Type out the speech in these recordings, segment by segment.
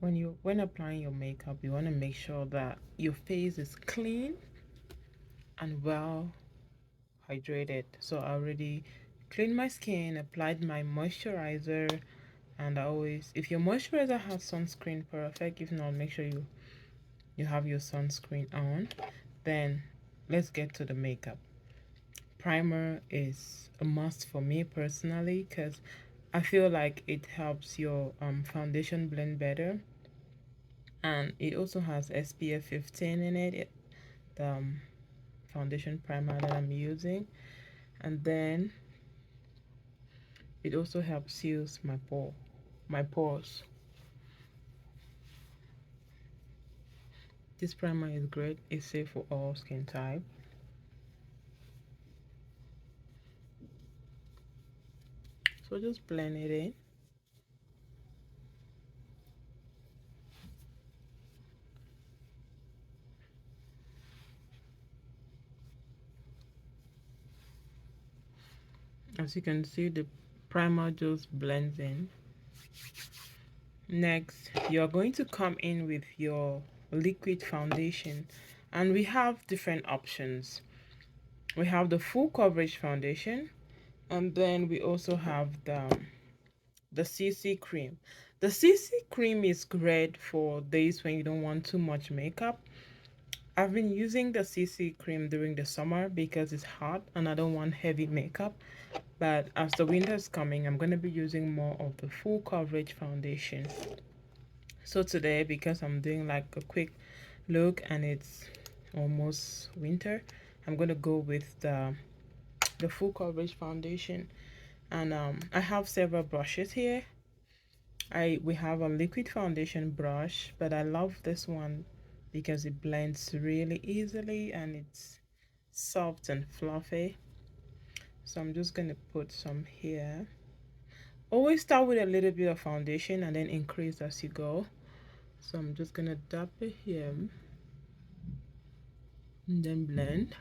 when applying your makeup, you want to make sure that your face is clean and well hydrated. So I already cleaned my skin, applied my moisturizer, and I always, if your moisturizer has sunscreen, perfect. If not, make sure you have your sunscreen on. Then let's get to the makeup. Primer is a must for me personally because I feel like it helps your foundation blend better, and it also has SPF 15 in it, the foundation primer that I'm using. And then it also helps seals my pores. This primer is great. It's safe for all skin type. So just blend it in. As you can see, the primer just blends in. Next, you're going to come in with your liquid foundation, and we have different options. We have the full coverage foundation, and then we also have the CC cream. The CC cream is great for days when you don't want too much makeup. I've been using the CC cream during the summer because it's hot and I don't want heavy makeup. But as the winter's coming, I'm going to be using more of the full coverage foundation. So today, because I'm doing like a quick look and it's almost winter, I'm going to go with the full coverage foundation. And I have several brushes here. We have a liquid foundation brush, but I love this one because it blends really easily and it's soft and fluffy. So I'm just gonna put some here. Always start with a little bit of foundation and then increase as you go. So I'm just gonna dab it here and then blend.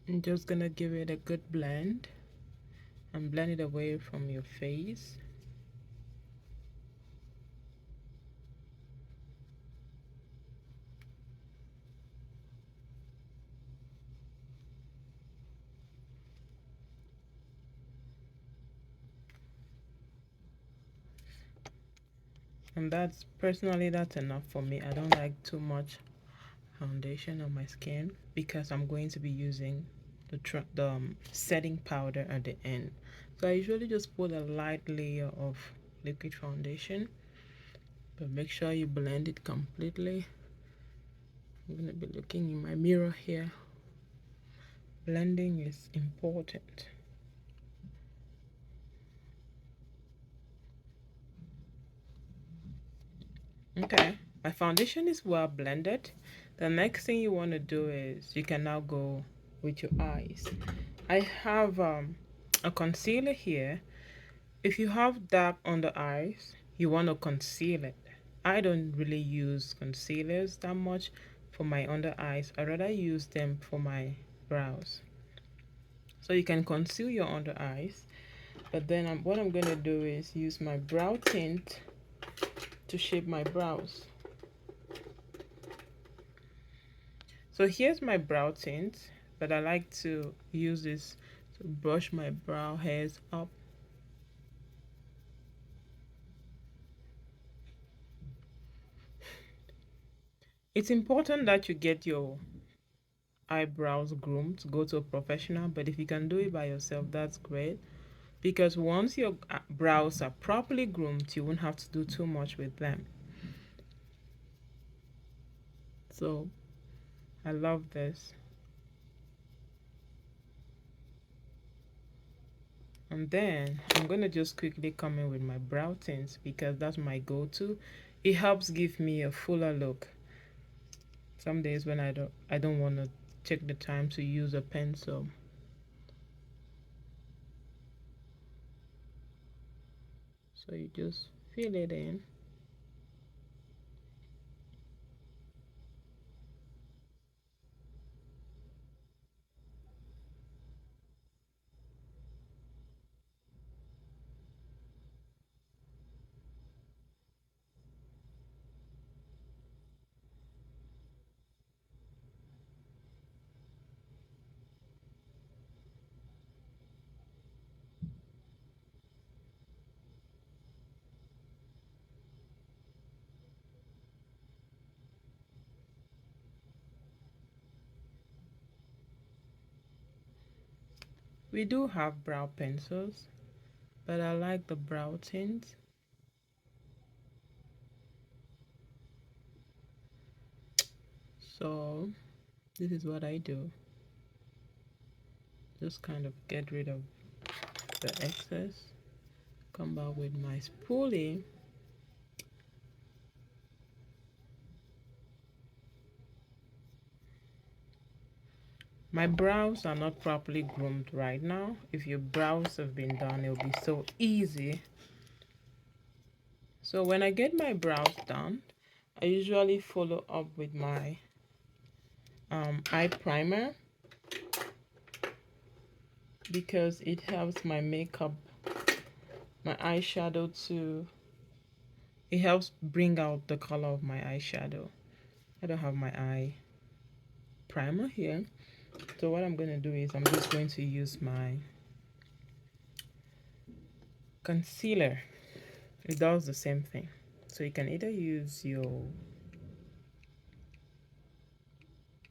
I'm just gonna give it a good blend and blend it away from your face. And that's personally that's enough for me. I don't like too much foundation on my skin because I'm going to be using the setting powder at the end. So I usually just put a light layer of liquid foundation, but make sure you blend it completely. I'm gonna be looking in my mirror here. Blending is important. Okay, my foundation is well blended. The next thing you want to do is you can now go with your eyes. I have a concealer here. If you have dark under eyes, you want to conceal it. I don't really use concealers that much for my under eyes. I rather use them for my brows. So you can conceal your under eyes, but then what I'm going to do is use my brow tint to shape my brows. So here's my brow tint, but I like to use this to brush my brow hairs up. It's important that you get your eyebrows groomed, go to a professional, but if you can do it by yourself, that's great. Because once your brows are properly groomed, you won't have to do too much with them. So I love this. And then I'm gonna just quickly come in with my brow tints because that's my go-to. It helps give me a fuller look. Some days when I don't want to take the time to use a pencil. So you just fill it in. We do have brow pencils, but I like the brow tint. So this is what I do. Just kind of get rid of the excess. Come back with my spoolie. My brows are not properly groomed right now. If your brows have been done, it'll be so easy. So when I get my brows done, I usually follow up with my eye primer because it helps my makeup, my eyeshadow to, it helps bring out the color of my eyeshadow. I don't have my eye primer here. So what I'm going to do is I'm just going to use my concealer. It does the same thing. So you can either use your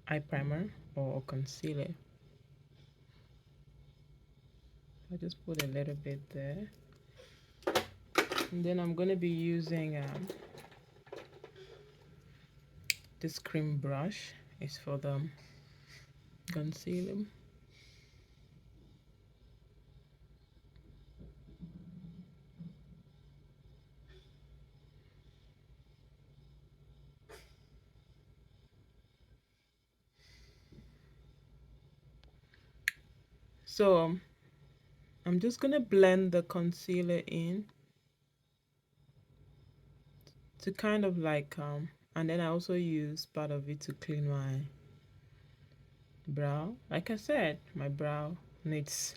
eye primer or concealer. I just put a little bit there. And then I'm going to be using this cream brush. It's for the concealer. So I'm just going to blend the concealer in to kind of like and then I also use part of it to clean my brow. Like I said, my brow needs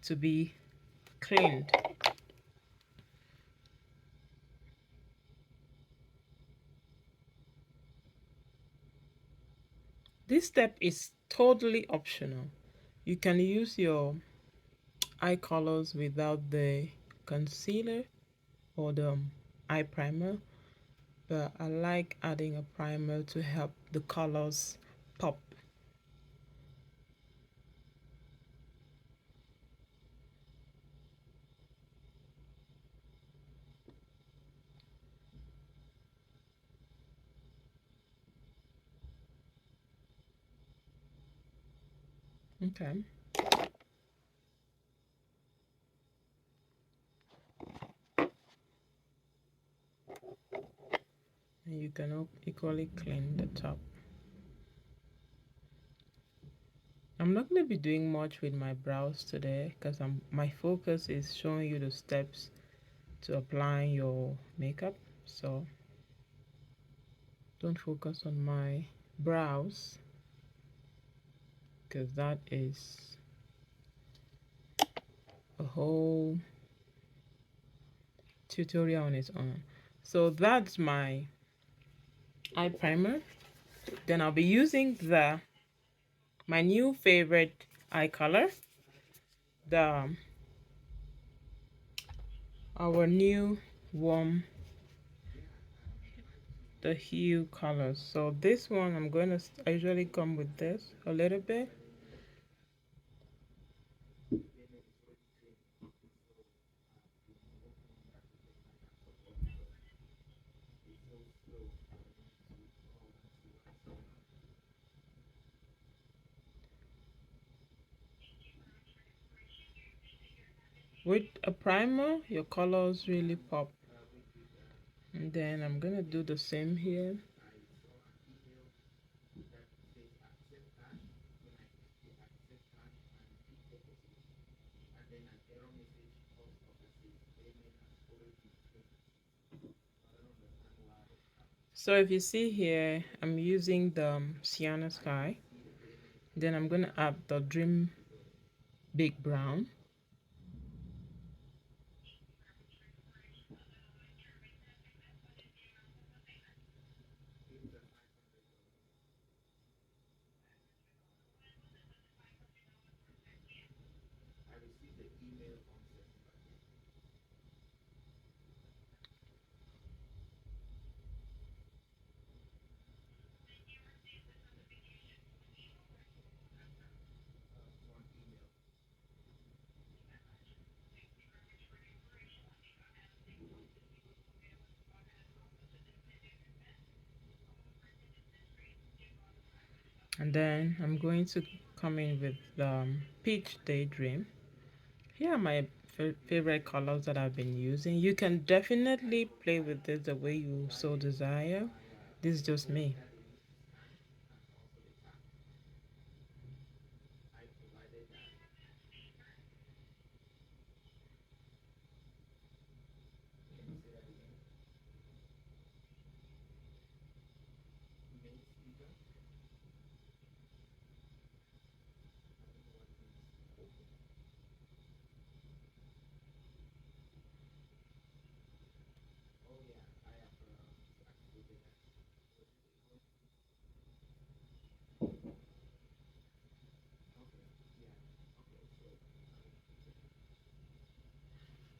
to be cleaned. This step is totally optional. You can use your eye colors without the concealer or the eye primer, but I like adding a primer to help the colors pop. Okay. And you can equally clean the top. I'm not going to be doing much with my brows today because my focus is showing you the steps to applying your makeup. So don't focus on my brows because that is a whole tutorial on its own. So that's my eye primer. Then I'll be using my new favorite eye color, the our new warm, the hue colors. So this one I usually come with this a little bit. With a primer, your colors really pop. And then I'm gonna do the same here. So if you see here, I'm using the Sienna Sky. Then I'm gonna add the Dream Big Brown. And then I'm going to come in with the Peach Daydream. Here are my favorite colors that I've been using. You can definitely play with this the way you so desire. This is just me.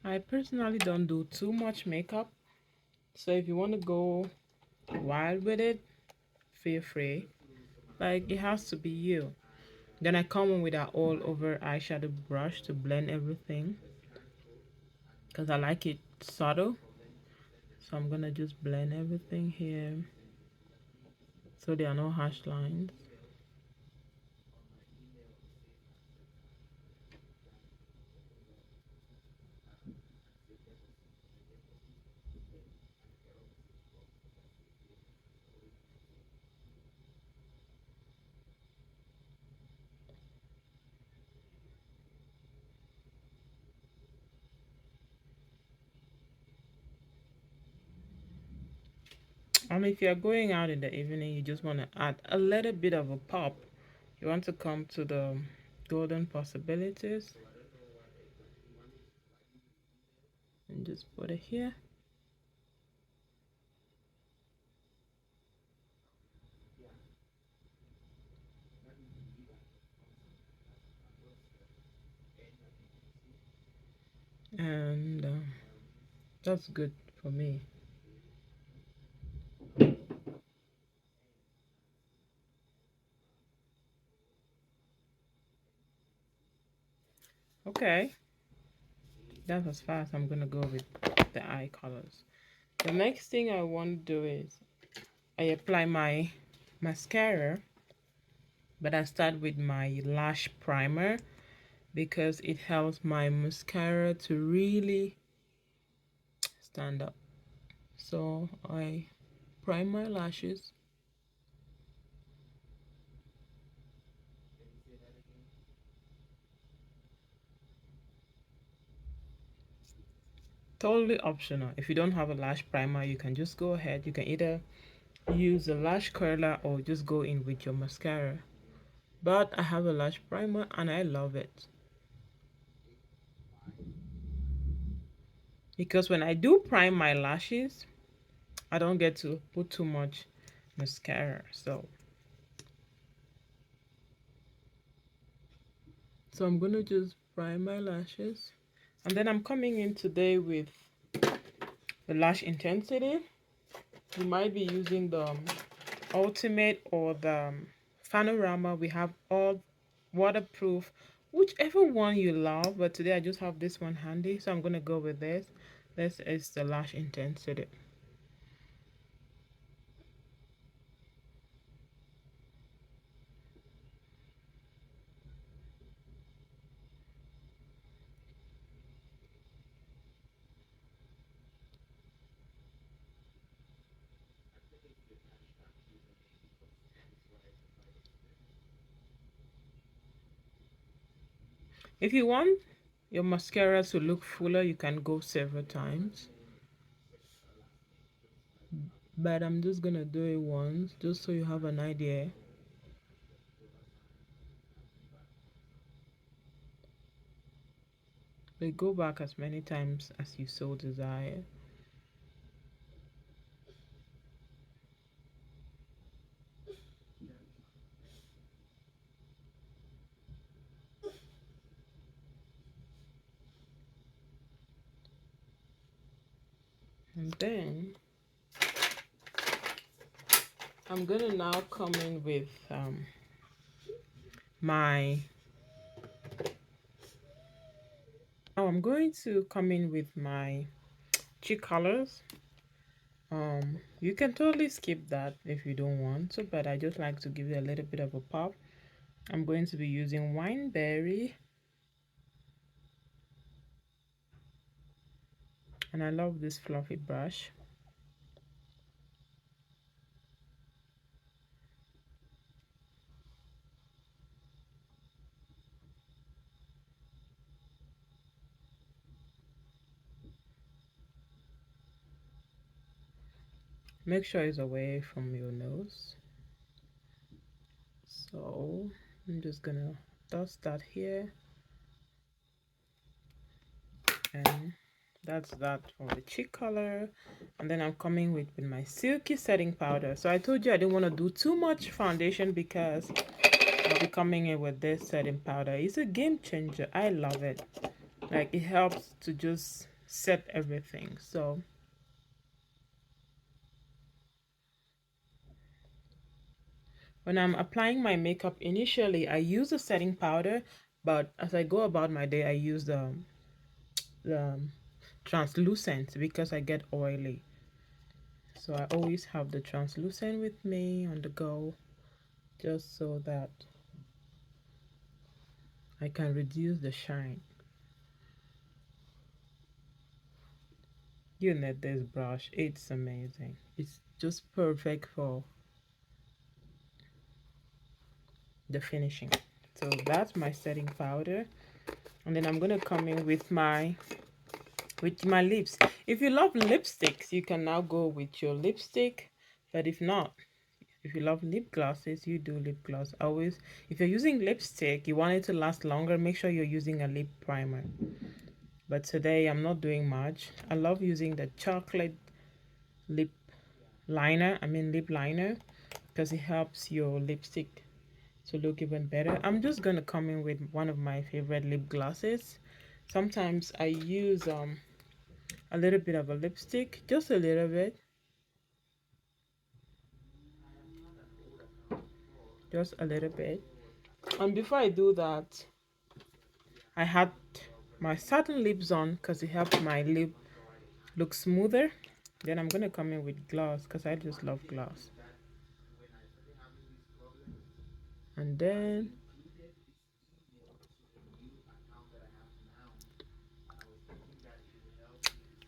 I personally don't do too much makeup. So if you want to go wild with it, feel free. Like it has to be you. Then I come in with an all over eyeshadow brush to blend everything because I like it subtle. So I'm gonna just blend everything here so there are no harsh lines. If you're going out in the evening, you just want to add a little bit of a pop. You want to come to the golden possibilities and just put it here. And that's good for me. Okay, that's as far as I'm gonna go with the eye colors. The next thing I want to do is I apply my mascara, but I start with my lash primer because it helps my mascara to really stand up. So I prime my lashes. Totally optional. If you don't have a lash primer, you can just go ahead. You can either use a lash curler or just go in with your mascara. But I have a lash primer and I love it because when I do prime my lashes, I don't get to put too much mascara. So I'm gonna just prime my lashes, and then I'm coming in today with the lash intensity. You might be using the ultimate or the panorama. We have all waterproof, whichever one you love, but today I just have this one handy, so I'm gonna go with this. This is the lash intensity. If you want your mascara to look fuller, you can go several times, but I'm just gonna do it once just so you have an idea. But go back as many times as you so desire. And then I'm gonna now come in with my I'm going to come in with my cheek colors. You can totally skip that if you don't want to, but I just like to give it a little bit of a pop. I'm going to be using Wineberry, and I love this fluffy brush. Make sure it's away from your nose. So I'm just gonna dust that here, and that's that for the cheek color. And then I'm coming with my Silky setting powder. So I told you I didn't want to do too much foundation because I'll be coming in with this setting powder. It's a game changer. I love it. Like, it helps to just set everything. So when I'm applying my makeup, initially I use a setting powder, but as I go about my day, I use the translucent because I get oily. So I always have the translucent with me on the go, just so that I can reduce the shine. You need this brush. It's amazing. It's just perfect for the finishing. So that's my setting powder. And then I'm gonna come in with my lips. If you love lipsticks, you can now go with your lipstick. But if not, if you love lip glosses, you do lip gloss. Always, if you're using lipstick, you want it to last longer, make sure you're using a lip primer. But today I'm not doing much. I love using the chocolate lip lip liner, because it helps your lipstick to look even better. I'm just gonna come in with one of my favorite lip glosses. Sometimes I use a little bit of a lipstick, just a little bit, just a little bit. And before I do that, I had my satin lips on because it helps my lip look smoother. Then I'm gonna come in with gloss because I just love gloss. And then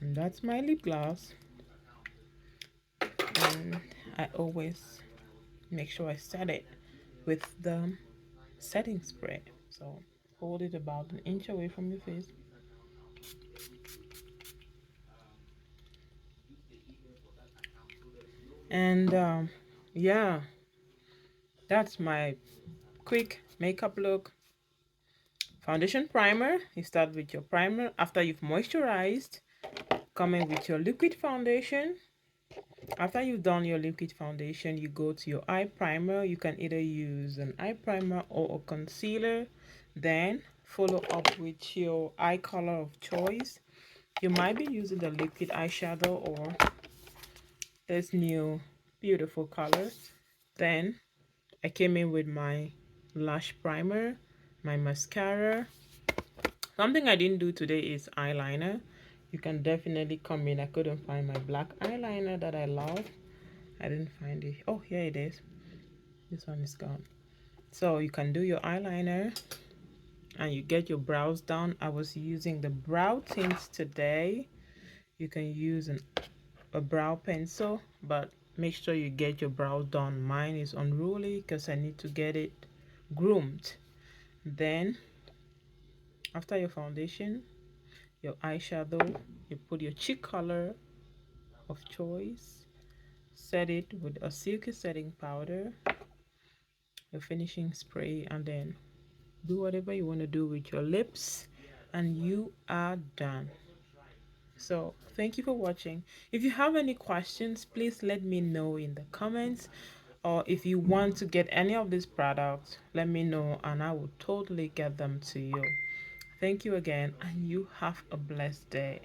that's my lip gloss. And I always make sure I set it with the setting spray. So hold it about an inch away from your face. And yeah, that's my quick makeup look. Foundation primer. You start with your primer after you've moisturized. Come in with your liquid foundation. After you've done your liquid foundation, you go to your eye primer. You can either use an eye primer or a concealer. Then follow up with your eye color of choice. You might be using the liquid eyeshadow or this new beautiful color. Then I came in with my Lash primer, my mascara. Something I didn't do today is eyeliner. You can definitely come in. I couldn't find my black eyeliner that I love. I didn't find it. Oh, here it is. This one is gone. So you can do your eyeliner and you get your brows done. I was using the brow tints today. You can use a brow pencil, but make sure you get your brows done. Mine is unruly because I need to get it groomed. Then After your foundation, your eyeshadow, you put your cheek color of choice, set it with a Silky setting powder, your finishing spray, and then do whatever you want to do with your lips, and you are done. So thank you for watching. If you have any questions, please let me know in the comments, or if you want to get any of these products, let me know and I will totally get them to you. Thank you again, and you have a blessed day.